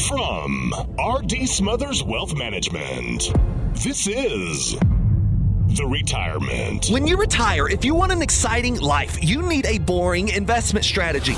From R.D. Smothers Wealth Management, this is The Retirement. When you retire, if you want an exciting life, you need a boring investment strategy.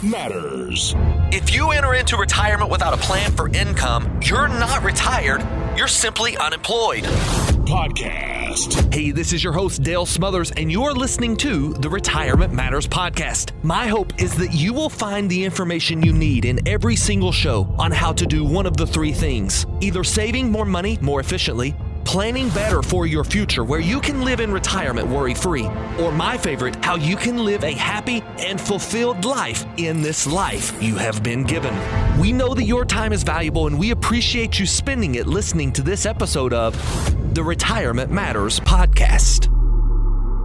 Matters. If you enter into retirement without a plan for income, you're not retired, you're simply unemployed. Podcast. Hey, this is your host, Dale Smothers, and you're listening to the Retirement Matters Podcast. My hope is that you will find the information you need in every single show on how to do one of the three things: either saving more money more efficiently, planning better for your future where you can live in retirement worry-free, or my favorite, how you can live a happy and fulfilled life in this life you have been given. We know that your time is valuable and we appreciate you spending it listening to this episode of the Retirement Matters Podcast.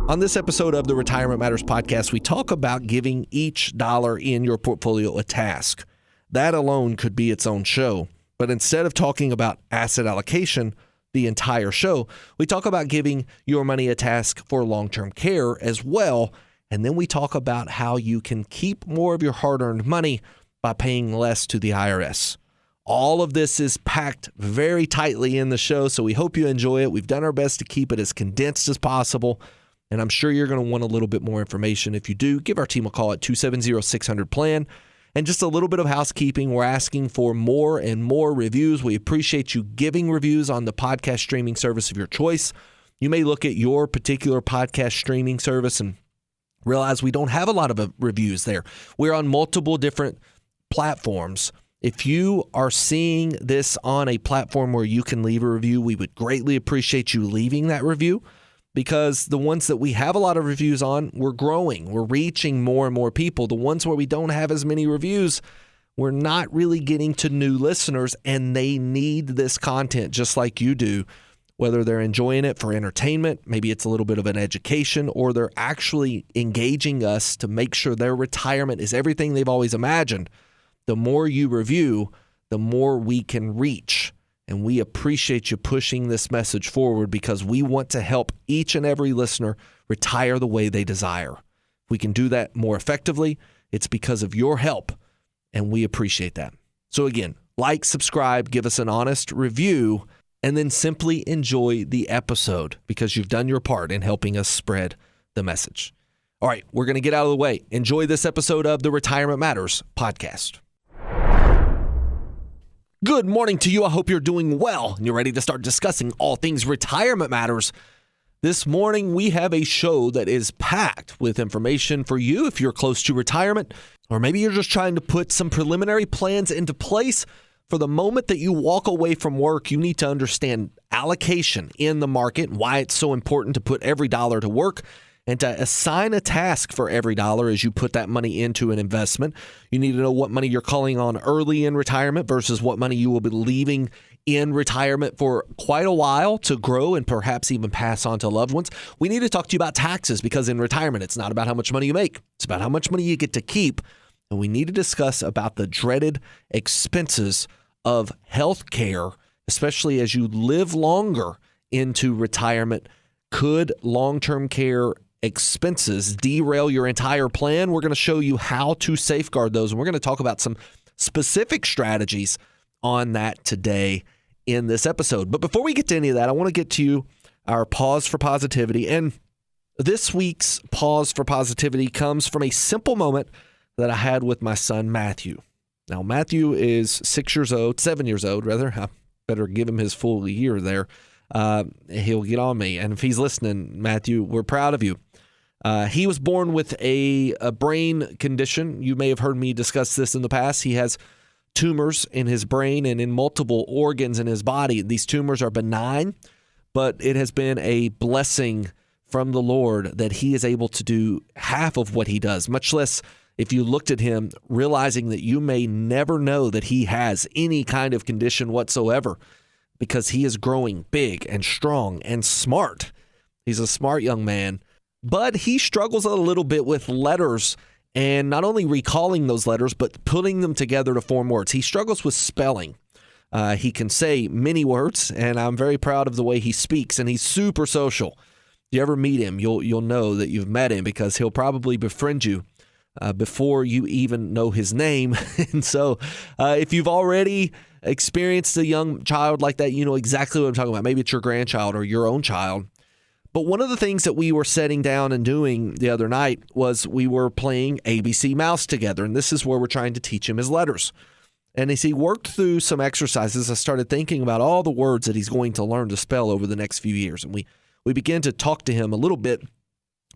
On this episode of the Retirement Matters Podcast, we talk about giving each dollar in your portfolio a task. That alone could be its own show, but instead of talking about asset allocation the entire show, we talk about giving your money a task for long-term care as well, and then we talk about how you can keep more of your hard-earned money by paying less to the IRS. All of this is packed very tightly in the show, so we hope you enjoy it. We've done our best to keep it as condensed as possible, and I'm sure you're going to want a little bit more information. If you do, give our team a call at 270-600-PLAN. And just a little bit of housekeeping, we're asking for more and more reviews. We appreciate you giving reviews on the podcast streaming service of your choice. You may look at your particular podcast streaming service and realize we don't have a lot of reviews there. We're on multiple different platforms. If you are seeing this on a platform where you can leave a review, we would greatly appreciate you leaving that review, because the ones that we have a lot of reviews on, we're growing. We're reaching more and more people. The ones where we don't have as many reviews, we're not really getting to new listeners, and they need this content just like you do, whether they're enjoying it for entertainment, maybe it's a little bit of an education, or they're actually engaging us to make sure their retirement is everything they've always imagined. The more you review, the more we can reach. And we appreciate you pushing this message forward, because we want to help each and every listener retire the way they desire. If we can do that more effectively, it's because of your help, and we appreciate that. So again, like, subscribe, give us an honest review, and then simply enjoy the episode, because you've done your part in helping us spread the message. All right, we're going to get out of the way. Enjoy this episode of the Retirement Matters Podcast. Good morning to you. I hope you're doing well and you're ready to start discussing all things retirement matters. This morning, we have a show that is packed with information for you if you're close to retirement, or maybe you're just trying to put some preliminary plans into place for the moment that you walk away from work. You need to understand allocation in the market, why it's so important to put every dollar to work, and to assign a task for every dollar as you put that money into an investment. You need to know what money you're calling on early in retirement versus what money you will be leaving in retirement for quite a while to grow and perhaps even pass on to loved ones. We need to talk to you about taxes, because in retirement, it's not about how much money you make. It's about how much money you get to keep. And we need to discuss about the dreaded expenses of health care, especially as you live longer into retirement. Could long-term care expenses derail your entire plan? We're going to show you how to safeguard those, and we're going to talk about some specific strategies on that today in this episode. But before we get to any of that, I want to get to you our pause for positivity. And this week's pause for positivity comes from a simple moment that I had with my son, Matthew. Now, Matthew is 7 years old, rather. I better give him his full year there. He'll get on me. And if he's listening, Matthew, we're proud of you. He was born with a brain condition. You may have heard me discuss this in the past. He has tumors in his brain and in multiple organs in his body. These tumors are benign, but it has been a blessing from the Lord that he is able to do half of what he does, much less if you looked at him, realizing that you may never know that he has any kind of condition whatsoever, because he is growing big and strong and smart. He's a smart young man, but he struggles a little bit with letters, and not only recalling those letters, but putting them together to form words. He struggles with spelling. He can say many words, and I'm very proud of the way he speaks, and he's super social. If you ever meet him, you'll know that you've met him, because he'll probably befriend you before you even know his name. And so if you've already experienced a young child like that, you know exactly what I'm talking about. Maybe it's your grandchild or your own child. But one of the things that we were sitting down and doing the other night was we were playing ABC Mouse together. And this is where we're trying to teach him his letters. And as he worked through some exercises, I started thinking about all the words that he's going to learn to spell over the next few years. And we began to talk to him a little bit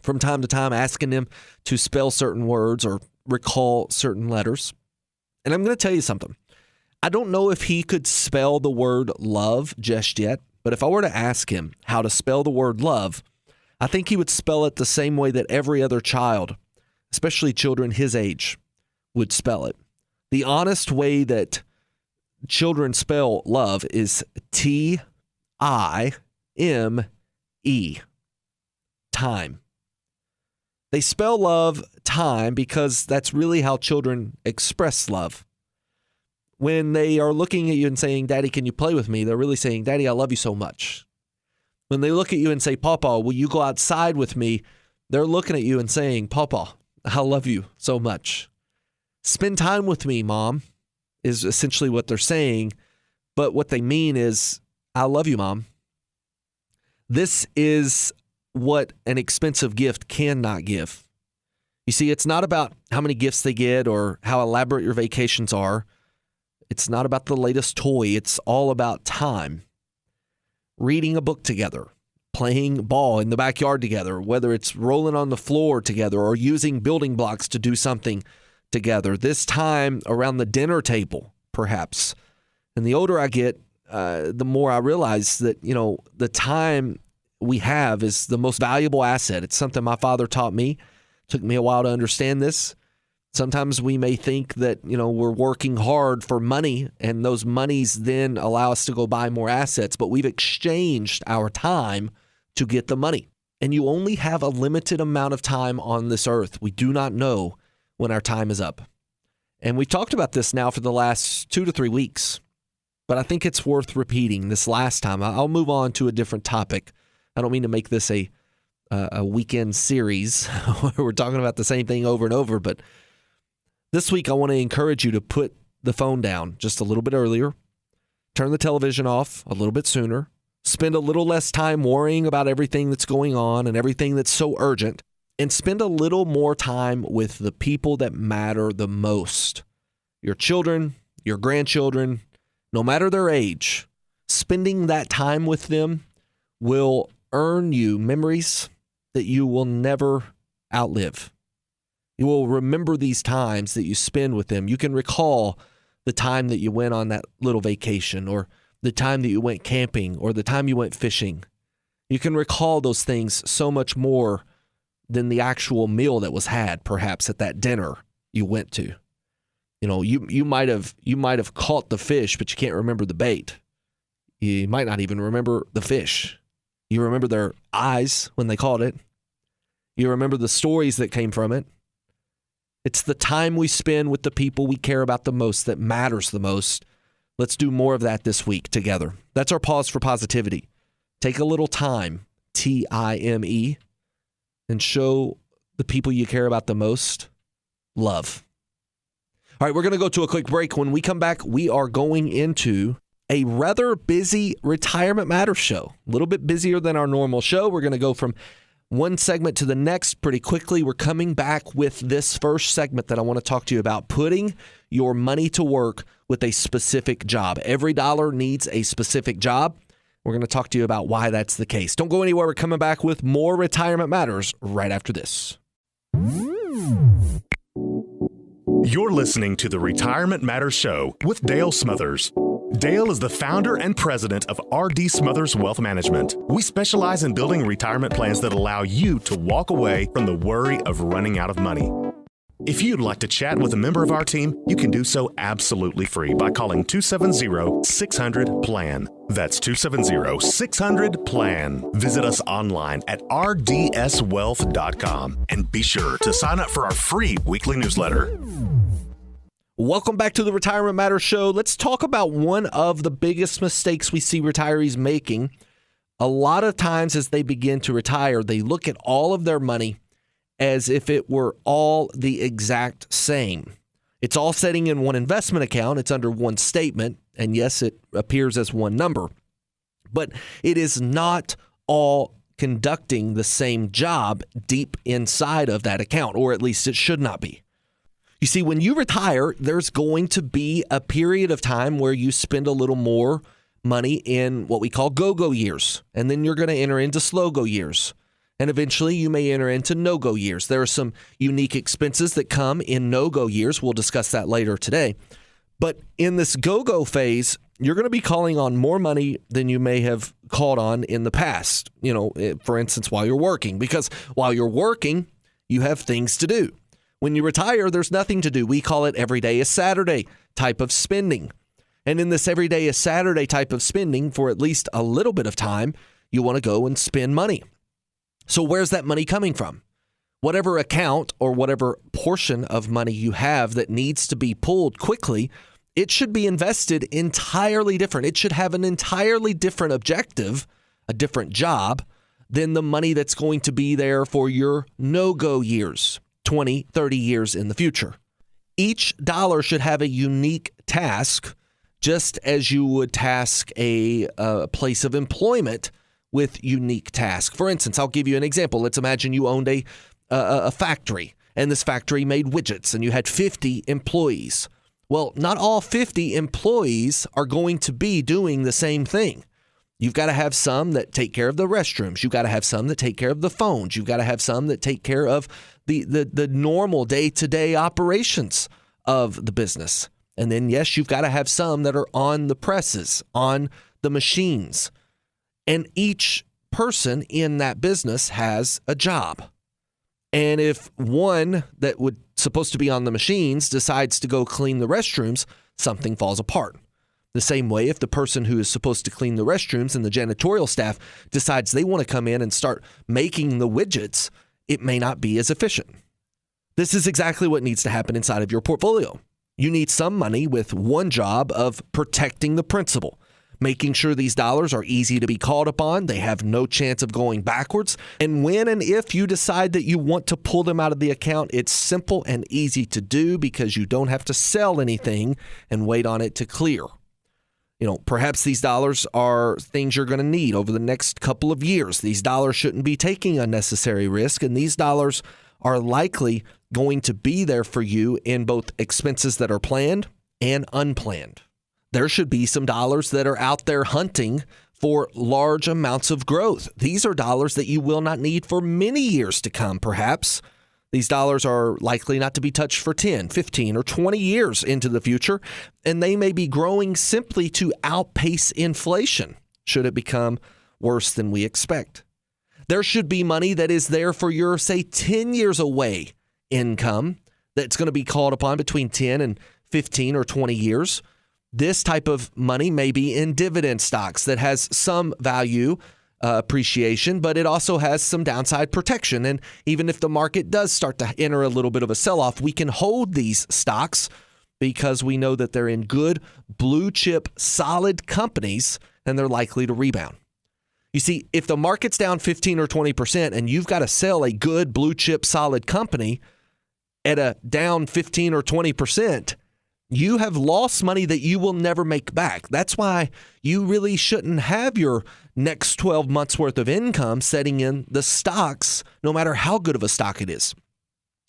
from time to time, asking him to spell certain words or recall certain letters. And I'm going to tell you something. I don't know if he could spell the word love just yet. But if I were to ask him how to spell the word love, I think he would spell it the same way that every other child, especially children his age, would spell it. The honest way that children spell love is T-I-M-E, time. They spell love time because that's really how children express love. When they are looking at you and saying, Daddy, can you play with me? They're really saying, Daddy, I love you so much. When they look at you and say, Papa, will you go outside with me? They're looking at you and saying, Papa, I love you so much. Spend time with me, Mom, is essentially what they're saying. But what they mean is, I love you, Mom. This is what an expensive gift cannot give. You see, it's not about how many gifts they get or how elaborate your vacations are. It's not about the latest toy. It's all about time. Reading a book together, playing ball in the backyard together, whether it's rolling on the floor together or using building blocks to do something together. This time around the dinner table, perhaps. And the older I get, the more I realize that, you know, the time we have is the most valuable asset. It's something my father taught me. It took me a while to understand this. Sometimes we may think that, you know, we're working hard for money and those monies then allow us to go buy more assets, but we've exchanged our time to get the money. And you only have a limited amount of time on this earth. We do not know when our time is up. And we've talked about this now for the last 2 to 3 weeks, but I think it's worth repeating this last time. I'll move on to a different topic. I don't mean to make this a weekend series where we're talking about the same thing over and over, but this week, I want to encourage you to put the phone down just a little bit earlier, turn the television off a little bit sooner, spend a little less time worrying about everything that's going on and everything that's so urgent, and spend a little more time with the people that matter the most. Your children, your grandchildren, no matter their age, spending that time with them will earn you memories that you will never outlive. You will remember these times that you spend with them. You can recall the time that you went on that little vacation or the time that you went camping or the time you went fishing. You can recall those things so much more than the actual meal that was had, perhaps at that dinner you went to. You know, you might have caught the fish, but you can't remember the bait. You might not even remember the fish. You remember their eyes when they caught it. You remember the stories that came from it. It's the time we spend with the people we care about the most that matters the most. Let's do more of that this week together. That's our pause for positivity. Take a little time, T-I-M-E, and show the people you care about the most love. All right, we're going to go to a quick break. When we come back, we are going into a rather busy Retirement Matters show. A little bit busier than our normal show. We're going to go from one segment to the next pretty quickly. We're coming back with this first segment that I want to talk to you about, putting your money to work with a specific job. Every dollar needs a specific job. We're going to talk to you about why that's the case. Don't go anywhere. We're coming back with more Retirement Matters right after this. You're listening to the Retirement Matters Show with Dale Smothers. Dale is the founder and president of R.D. Smothers Wealth Management. We specialize in building retirement plans that allow you to walk away from the worry of running out of money. If you'd like to chat with a member of our team, you can do so absolutely free by calling 270-600-PLAN. That's 270-600-PLAN. Visit us online at rdswealth.com and be sure to sign up for our free weekly newsletter. Welcome back to the Retirement Matters Show. Let's talk about one of the biggest mistakes we see retirees making. A lot of times as they begin to retire, they look at all of their money as if it were all the exact same. It's all sitting in one investment account. It's under one statement. And yes, it appears as one number. But it is not all conducting the same job deep inside of that account, or at least it should not be. You see, when you retire, there's going to be a period of time where you spend a little more money in what we call go-go years, and then you're going to enter into slow-go years. And eventually you may enter into no-go years. There are some unique expenses that come in no-go years. We'll discuss that later today. But in this go-go phase, you're going to be calling on more money than you may have called on in the past. For instance, while you're working. Because while you're working, you have things to do. When you retire, there's nothing to do. We call it every day is Saturday type of spending. And in this every day is Saturday type of spending, for at least a little bit of time, you want to go and spend money. So where's that money coming from? Whatever account or whatever portion of money you have that needs to be pulled quickly, it should be invested entirely different. It should have an entirely different objective, a different job, than the money that's going to be there for your no-go years, 20, 30 years in the future. Each dollar should have a unique task, just as you would task a place of employment with unique tasks. For instance, I'll give you an example. Let's imagine you owned a factory, and this factory made widgets, and you had 50 employees. Well, not all 50 employees are going to be doing the same thing. You've got to have some that take care of the restrooms. You've got to have some that take care of the phones. You've got to have some that take care of the normal day-to-day operations of the business. And then, yes, you've got to have some that are on the presses, on the machines. And each person in that business has a job. And if one that would supposed to be on the machines decides to go clean the restrooms, something falls apart. The same way, if the person who is supposed to clean the restrooms and the janitorial staff decides they want to come in and start making the widgets, it may not be as efficient. This is exactly what needs to happen inside of your portfolio. You need some money with one job of protecting the principal, making sure these dollars are easy to be called upon, they have no chance of going backwards, and when and if you decide that you want to pull them out of the account, it's simple and easy to do because you don't have to sell anything and wait on it to clear. Perhaps these dollars are things you're going to need over the next couple of years. These dollars shouldn't be taking unnecessary risk, and these dollars are likely going to be there for you in both expenses that are planned and unplanned. There should be some dollars that are out there hunting for large amounts of growth. These are dollars that you will not need for many years to come, perhaps. These dollars are likely not to be touched for 10, 15, or 20 years into the future, and they may be growing simply to outpace inflation, should it become worse than we expect. There should be money that is there for your, say, 10 years away income that's going to be called upon between 10 and 15 or 20 years. This type of money may be in dividend stocks that has some value appreciation, but it also has some downside protection. And even if the market does start to enter a little bit of a sell-off, we can hold these stocks because we know that they're in good, blue chip, solid companies, and they're likely to rebound. You see, if the market's down 15 or 20% and you've got to sell a good, blue chip, solid company at a down 15 or 20%, you have lost money that you will never make back. That's why you really shouldn't have your next 12 months worth of income setting in the stocks, no matter how good of a stock it is.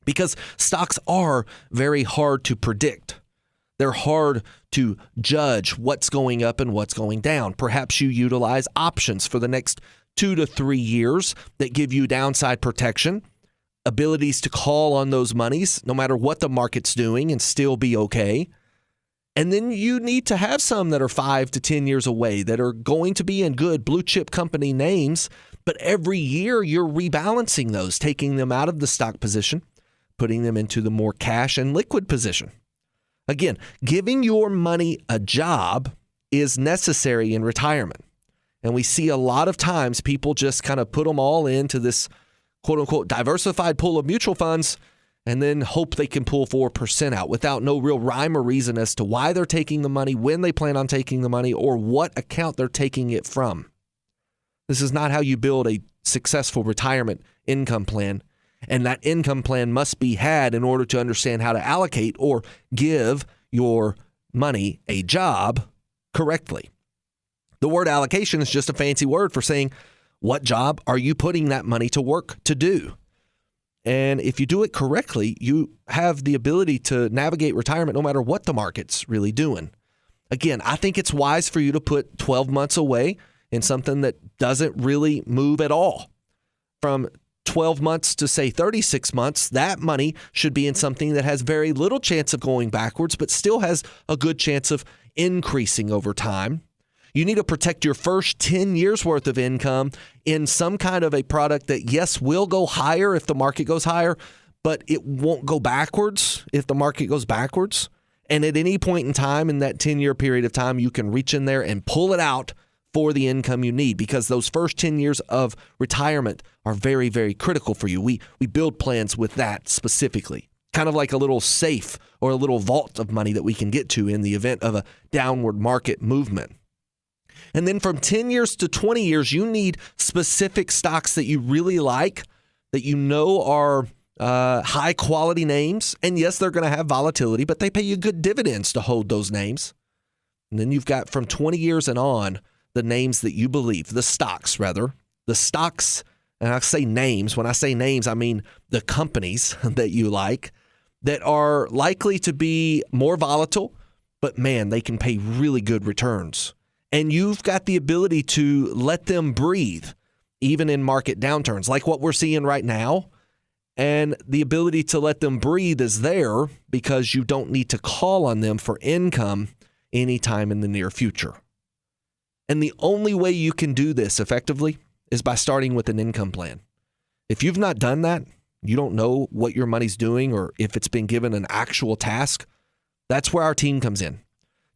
Because stocks are very hard to predict. They're hard to judge what's going up and what's going down. Perhaps you utilize options for the next 2 to 3 years that give you downside protection, abilities to call on those monies no matter what the market's doing and still be okay. And then you need to have some that are 5 to 10 years away that are going to be in good blue chip company names, but every year you're rebalancing those, taking them out of the stock position, putting them into the more cash and liquid position. Again, giving your money a job is necessary in retirement. And we see a lot of times people just kind of put them all into this quote unquote diversified pool of mutual funds and then hope they can pull 4% out without no real rhyme or reason as to why they're taking the money, when they plan on taking the money, or what account they're taking it from. This is not how you build a successful retirement income plan. And that income plan must be had in order to understand how to allocate or give your money a job correctly. The word allocation is just a fancy word for saying, what job are you putting that money to work to do? And if you do it correctly, you have the ability to navigate retirement no matter what the market's really doing. Again, I think it's wise for you to put 12 months away in something that doesn't really move at all. From 12 months to, say, 36 months, that money should be in something that has very little chance of going backwards, but still has a good chance of increasing over time. You need to protect your first 10 years worth of income in some kind of a product that, yes, will go higher if the market goes higher, but it won't go backwards if the market goes backwards. And at any point in time in that 10-year period of time, you can reach in there and pull it out for the income you need, because those first 10 years of retirement are very, very critical for you. We build plans with that specifically, kind of like a little safe or a little vault of money that we can get to in the event of a downward market movement. And then from 10 years to 20 years, you need specific stocks that you really like, that you know are high quality names. And yes, they're going to have volatility, but they pay you good dividends to hold those names. And then you've got from 20 years and on, the names that you believe, the stocks, and I say names. When I say names, I mean the companies that you like that are likely to be more volatile, but man, they can pay really good returns. And you've got the ability to let them breathe, even in market downturns, like what we're seeing right now. And the ability to let them breathe is there because you don't need to call on them for income anytime in the near future. And the only way you can do this effectively is by starting with an income plan. If you've not done that, you don't know what your money's doing or if it's been given an actual task, that's where our team comes in.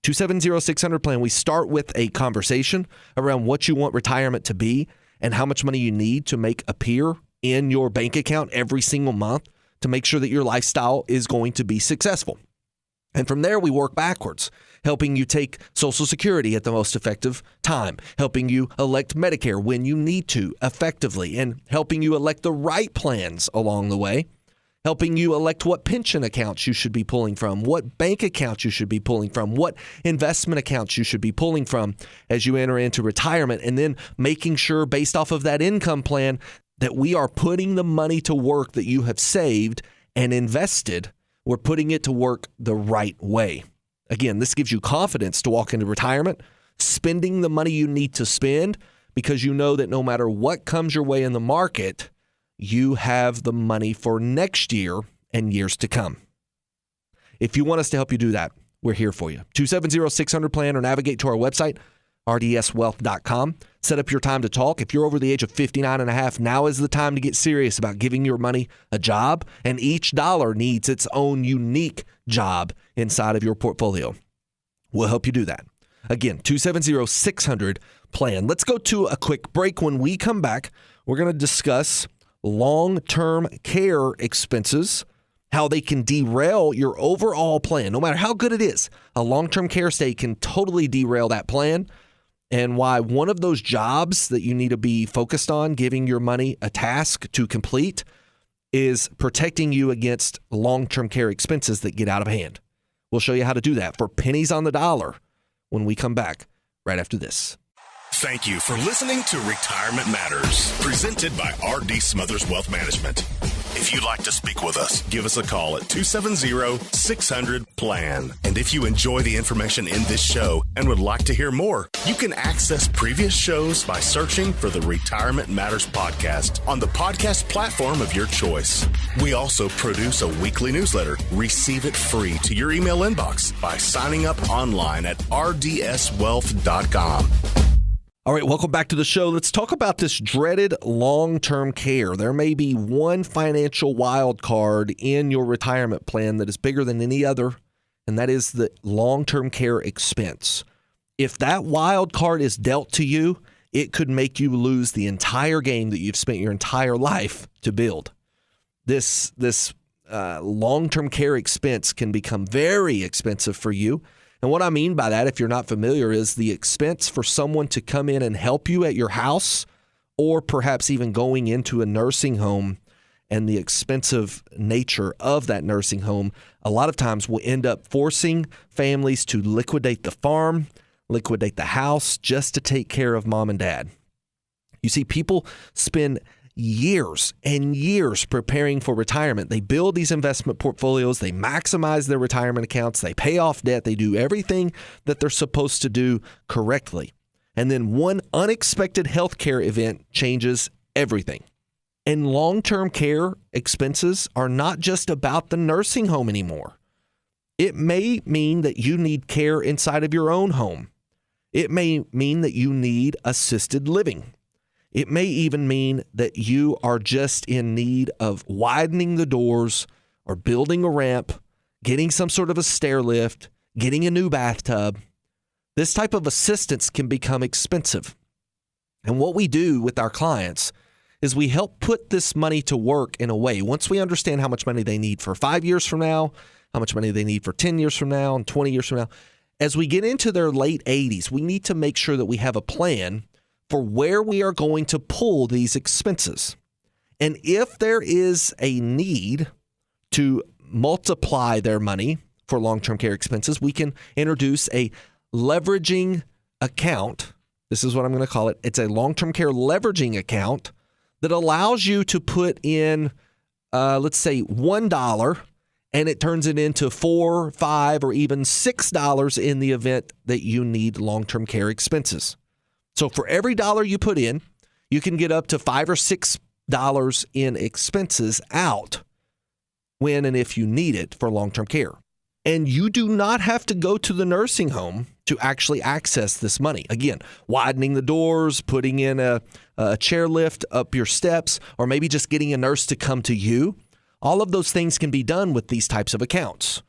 270-600-PLAN. We start with a conversation around what you want retirement to be and how much money you need to make appear in your bank account every single month to make sure that your lifestyle is going to be successful. And from there, we work backwards, helping you take Social Security at the most effective time, helping you elect Medicare when you need to effectively, and helping you elect the right plans along the way, helping you elect what pension accounts you should be pulling from, what bank accounts you should be pulling from, what investment accounts you should be pulling from as you enter into retirement, and then making sure based off of that income plan that we are putting the money to work that you have saved and invested. We're putting it to work the right way. Again, this gives you confidence to walk into retirement, spending the money you need to spend because you know that no matter what comes your way in the market, you have the money for next year and years to come. If you want us to help you do that, we're here for you. 270-600-PLAN or navigate to our website, rdswealth.com. Set up your time to talk. If you're over the age of 59 and a half, now is the time to get serious about giving your money a job, and each dollar needs its own unique job inside of your portfolio. We'll help you do that. Again, 270-600-PLAN. Let's go to a quick break. When we come back, we're going to discuss long-term care expenses, how they can derail your overall plan. No matter how good it is, a long-term care stay can totally derail that plan, and why one of those jobs that you need to be focused on, giving your money a task to complete, is protecting you against long-term care expenses that get out of hand. We'll show you how to do that for pennies on the dollar when we come back right after this. Thank you for listening to Retirement Matters, presented by R.D. Smothers Wealth Management. If you'd like to speak with us, give us a call at 270-600-PLAN. And if you enjoy the information in this show and would like to hear more, you can access previous shows by searching for the Retirement Matters podcast on the podcast platform of your choice. We also produce a weekly newsletter. Receive it free to your email inbox by signing up online at rdswealth.com. All right, welcome back to the show. Let's talk about this dreaded long-term care. There may be one financial wild card in your retirement plan that is bigger than any other, and that is the long-term care expense. If that wild card is dealt to you, it could make you lose the entire game that you've spent your entire life to build. This long-term care expense can become very expensive for you. And what I mean by that, if you're not familiar, is the expense for someone to come in and help you at your house, or perhaps even going into a nursing home and the expensive nature of that nursing home, a lot of times will end up forcing families to liquidate the farm, liquidate the house just to take care of mom and dad. You see, people spend years and years preparing for retirement. They build these investment portfolios, they maximize their retirement accounts, they pay off debt, they do everything that they're supposed to do correctly. And then one unexpected healthcare event changes everything. And long-term care expenses are not just about the nursing home anymore. It may mean that you need care inside of your own home. It may mean that you need assisted living. It may even mean that you are just in need of widening the doors or building a ramp, getting some sort of a stair lift, getting a new bathtub. This type of assistance can become expensive. And what we do with our clients is we help put this money to work in a way. Once we understand how much money they need for 5 years from now, how much money they need for 10 years from now and 20 years from now, as we get into their late 80s, we need to make sure that we have a plan for where we are going to pull these expenses. And if there is a need to multiply their money for long-term care expenses, we can introduce a leveraging account. This is what I'm going to call it. It's a long-term care leveraging account that allows you to put in, let's say, $1, and it turns it into $4, $5, or even $6 in the event that you need long-term care expenses. So for every dollar you put in, you can get up to $5 or $6 in expenses out when and if you need it for long-term care. And you do not have to go to the nursing home to actually access this money. Again, widening the doors, putting in a chairlift up your steps, or maybe just getting a nurse to come to you. All of those things can be done with these types of accounts.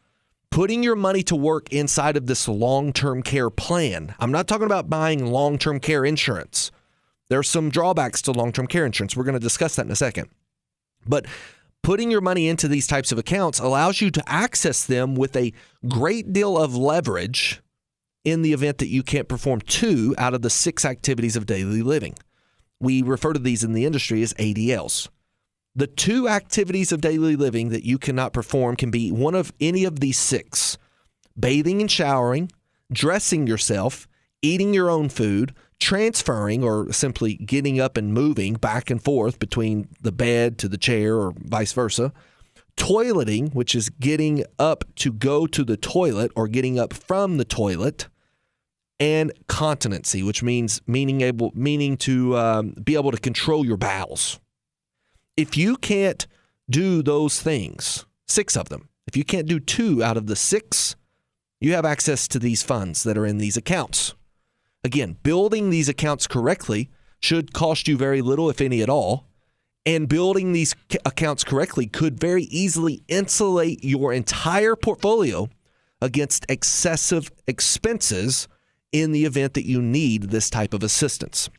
Putting your money to work inside of this long-term care plan. I'm not talking about buying long-term care insurance. There are some drawbacks to long-term care insurance. We're going to discuss that in a second. But putting your money into these types of accounts allows you to access them with a great deal of leverage in the event that you can't perform 2 out of the 6 activities of daily living. We refer to these in the industry as ADLs. The 2 activities of daily living that you cannot perform can be one of any of these 6: bathing and showering, dressing yourself, eating your own food, transferring or simply getting up and moving back and forth between the bed to the chair or vice versa, toileting, which is getting up to go to the toilet or getting up from the toilet, and continency, which means meaning to be able to control your bowels. If you can't do those things, 6 of them, if you can't do 2 out of the 6, you have access to these funds that are in these accounts. Again, building these accounts correctly should cost you very little, if any at all. And building these accounts correctly could very easily insulate your entire portfolio against excessive expenses in the event that you need this type of assistance.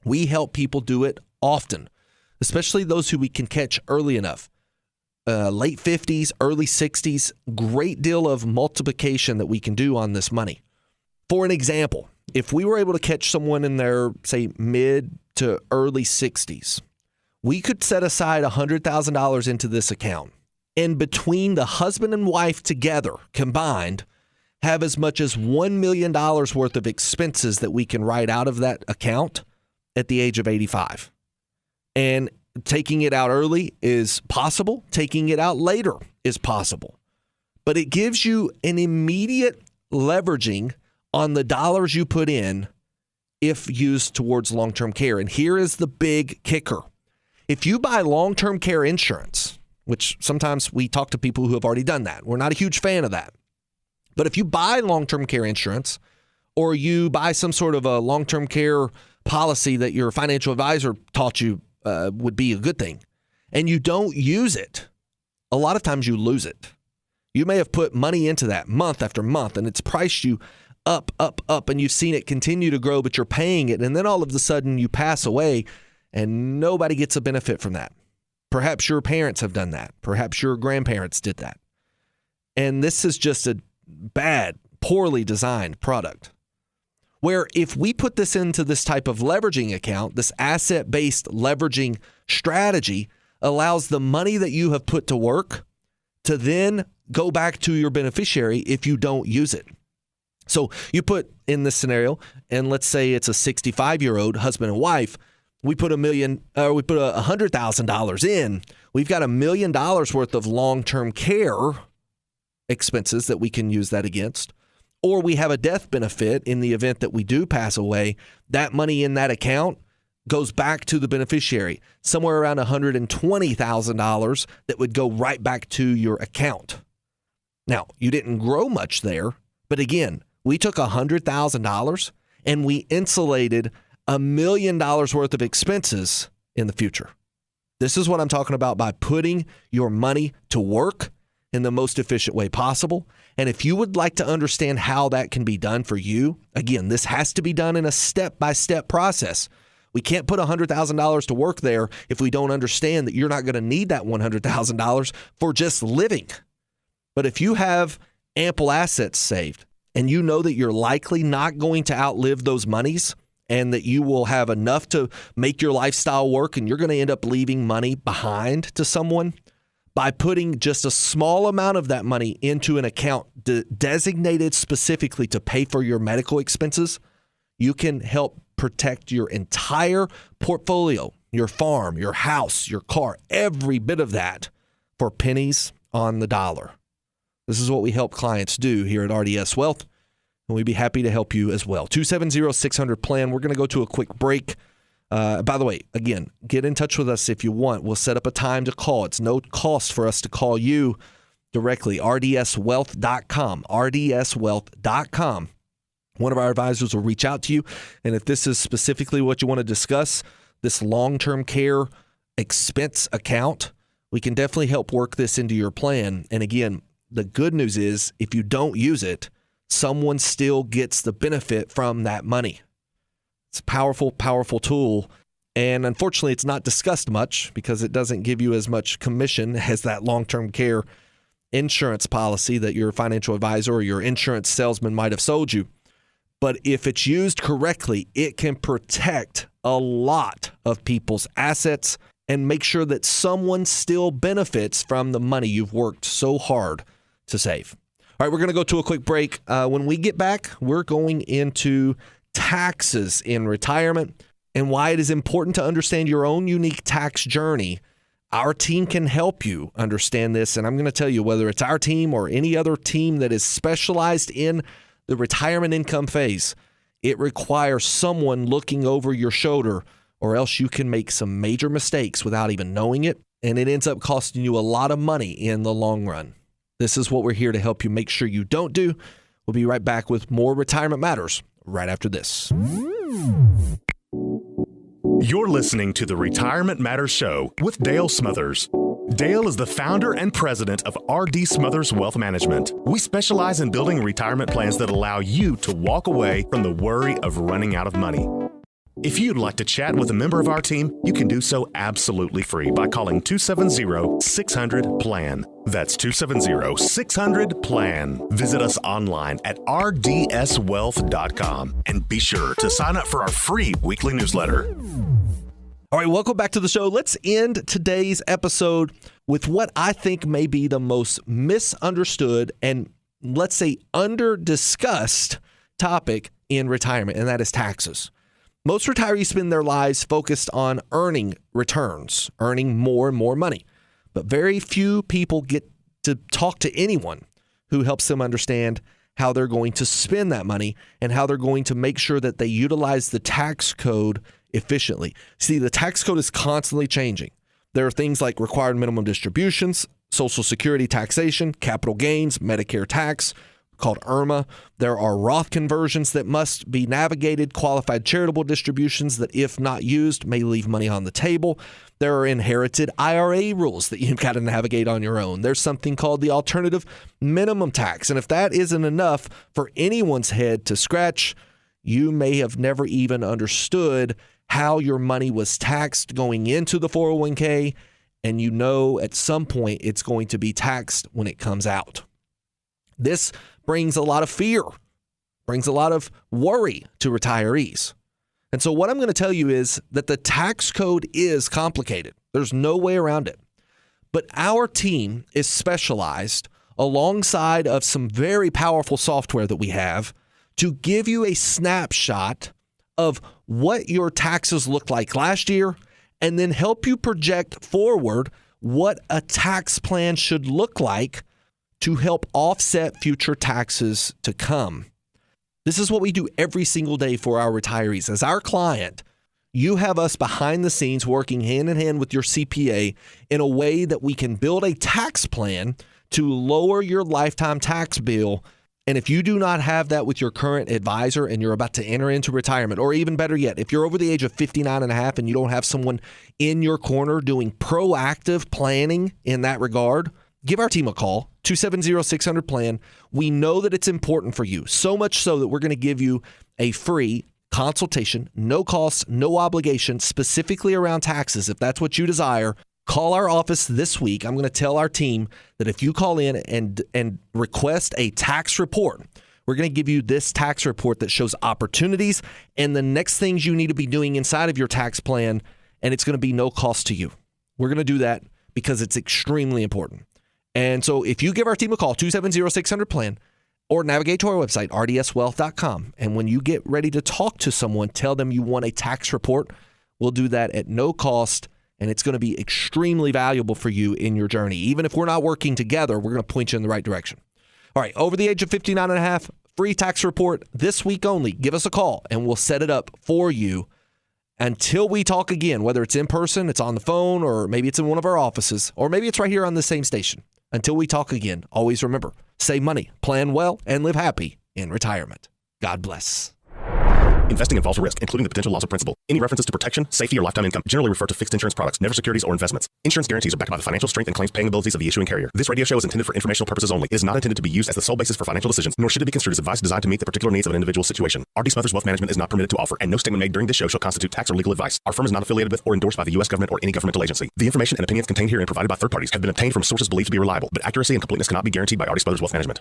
We help people do it often, especially those who we can catch early enough. Late 50s, early 60s, great deal of multiplication that we can do on this money. For an example, if we were able to catch someone in their, say, mid to early 60s, we could set aside $100,000 into this account. And between the husband and wife together, combined, have as much as $1 million worth of expenses that we can write out of that account at the age of 85. And taking it out early is possible. Taking it out later is possible. But it gives you an immediate leveraging on the dollars you put in if used towards long-term care. And here is the big kicker. If you buy long-term care insurance, which sometimes we talk to people who have already done that, we're not a huge fan of that. But if you buy long-term care insurance, or you buy some sort of a long-term care policy that your financial advisor taught you would be a good thing, and you don't use it, a lot of times you lose it. You may have put money into that month after month, and it's priced you up, and you've seen it continue to grow, but you're paying it, and then all of a sudden you pass away, and nobody gets a benefit from that. Perhaps your parents have done that. Perhaps your grandparents did that. And this is just a bad, poorly designed product. Where if we put this into this type of leveraging account, this asset-based leveraging strategy allows the money that you have put to work to then go back to your beneficiary if you don't use it. So you put in this scenario, and let's say it's a 65-year-old husband and wife. We put $100,000 in. We've got $1 million worth of long-term care expenses that we can use that against. Or we have a death benefit in the event that we do pass away. That money in that account goes back to the beneficiary, somewhere around $120,000 that would go right back to your account. Now, you didn't grow much there, but again, we took $100,000 and we insulated $1 million worth of expenses in the future. This is what I'm talking about by putting your money to work in the most efficient way possible. And if you would like to understand how that can be done for you, again, this has to be done in a step-by-step process. We can't put $100,000 to work there if we don't understand that you're not going to need that $100,000 for just living. But if you have ample assets saved and you know that you're likely not going to outlive those monies and that you will have enough to make your lifestyle work and you're going to end up leaving money behind to someone, by putting just a small amount of that money into an account designated specifically to pay for your medical expenses, you can help protect your entire portfolio, your farm, your house, your car, every bit of that for pennies on the dollar. This is what we help clients do here at RDS Wealth, and we'd be happy to help you as well. 270-600-PLAN. We're going to go to a quick break. By the way, again, get in touch with us if you want. We'll set up a time to call. It's no cost for us to call you directly. rdswealth.com. rdswealth.com. One of our advisors will reach out to you, and if this is specifically what you want to discuss, this long-term care expense account, we can definitely help work this into your plan. And again, the good news is if you don't use it, someone still gets the benefit from that money. It's a powerful, powerful tool, and unfortunately, it's not discussed much because it doesn't give you as much commission as that long-term care insurance policy that your financial advisor or your insurance salesman might have sold you. But if it's used correctly, it can protect a lot of people's assets and make sure that someone still benefits from the money you've worked so hard to save. All right, we're going to go to a quick break. When we get back, we're going into taxes in retirement and why it is important to understand your own unique tax journey. Our team can help you understand this, and I'm going to tell you whether it's our team or any other team that is specialized in the retirement income phase, it requires someone looking over your shoulder, or else you can make some major mistakes without even knowing it, and it ends up costing you a lot of money in the long run. This is what we're here to help you make sure you don't do. We'll be right back with more Retirement Matters right after this. You're listening to the Retirement Matters Show with Dale Smothers. Dale is the founder and president of RD Smothers Wealth Management. We specialize in building retirement plans that allow you to walk away from the worry of running out of money. If you'd like to chat with a member of our team, you can do so absolutely free by calling 270-600-PLAN. That's 270-600-PLAN. Visit us online at rdswealth.com and be sure to sign up for our free weekly newsletter. All right, welcome back to the show. Let's end today's episode with what I think may be the most misunderstood and, let's say, under-discussed topic in retirement, and that is taxes. Most retirees spend their lives focused on earning returns, earning more and more money. But very few people get to talk to anyone who helps them understand how they're going to spend that money and how they're going to make sure that they utilize the tax code efficiently. See, the tax code is constantly changing. There are things like required minimum distributions, Social Security taxation, capital gains, Medicare tax, called IRMA. There are Roth conversions that must be navigated, qualified charitable distributions that, if not used, may leave money on the table. There are inherited IRA rules that you've got to navigate on your own. There's something called the alternative minimum tax. And if that isn't enough for anyone's head to scratch, you may have never even understood how your money was taxed going into the 401k, and you know at some point it's going to be taxed when it comes out. This brings a lot of fear, brings a lot of worry to retirees. And so what I'm going to tell you is that the tax code is complicated. There's no way around it. But our team is specialized alongside of some very powerful software that we have to give you a snapshot of what your taxes looked like last year and then help you project forward what a tax plan should look like to help offset future taxes to come. This is what we do every single day for our retirees. As our client, you have us behind the scenes working hand in hand with your CPA in a way that we can build a tax plan to lower your lifetime tax bill. And if you do not have that with your current advisor and you're about to enter into retirement, or even better yet, if you're over the age of 59 and a half and you don't have someone in your corner doing proactive planning in that regard, give our team a call, 270-600-PLAN. We know that it's important for you, so much so that we're going to give you a free consultation, no cost, no obligation, specifically around taxes. If that's what you desire, call our office this week. I'm going to tell our team that if you call in and request a tax report, we're going to give you this tax report that shows opportunities and the next things you need to be doing inside of your tax plan, and it's going to be no cost to you. We're going to do that because it's extremely important. And so if you give our team a call, 270-600-PLAN, or navigate to our website, rdswealth.com, and when you get ready to talk to someone, tell them you want a tax report. We'll do that at no cost, and it's going to be extremely valuable for you in your journey. Even if we're not working together, we're going to point you in the right direction. All right, over the age of 59 and a half, free tax report this week only. Give us a call, and we'll set it up for you. Until we talk again, whether it's in person, it's on the phone, or maybe it's in one of our offices, or maybe it's right here on the same station. Until we talk again, always remember, save money, plan well, and live happy in retirement. God bless. Investing involves a risk, including the potential loss of principal. Any references to protection, safety, or lifetime income generally refer to fixed insurance products, never securities or investments. Insurance guarantees are backed by the financial strength and claims paying abilities of the issuing carrier. This radio show is intended for informational purposes only. It is not intended to be used as the sole basis for financial decisions, nor should it be construed as advice designed to meet the particular needs of an individual situation. R.D. Smothers Wealth Management is not permitted to offer, and no statement made during this show shall constitute tax or legal advice. Our firm is not affiliated with or endorsed by the U.S. government or any governmental agency. The information and opinions contained herein provided by third parties have been obtained from sources believed to be reliable, but accuracy and completeness cannot be guaranteed by R.D. Smothers Wealth Management.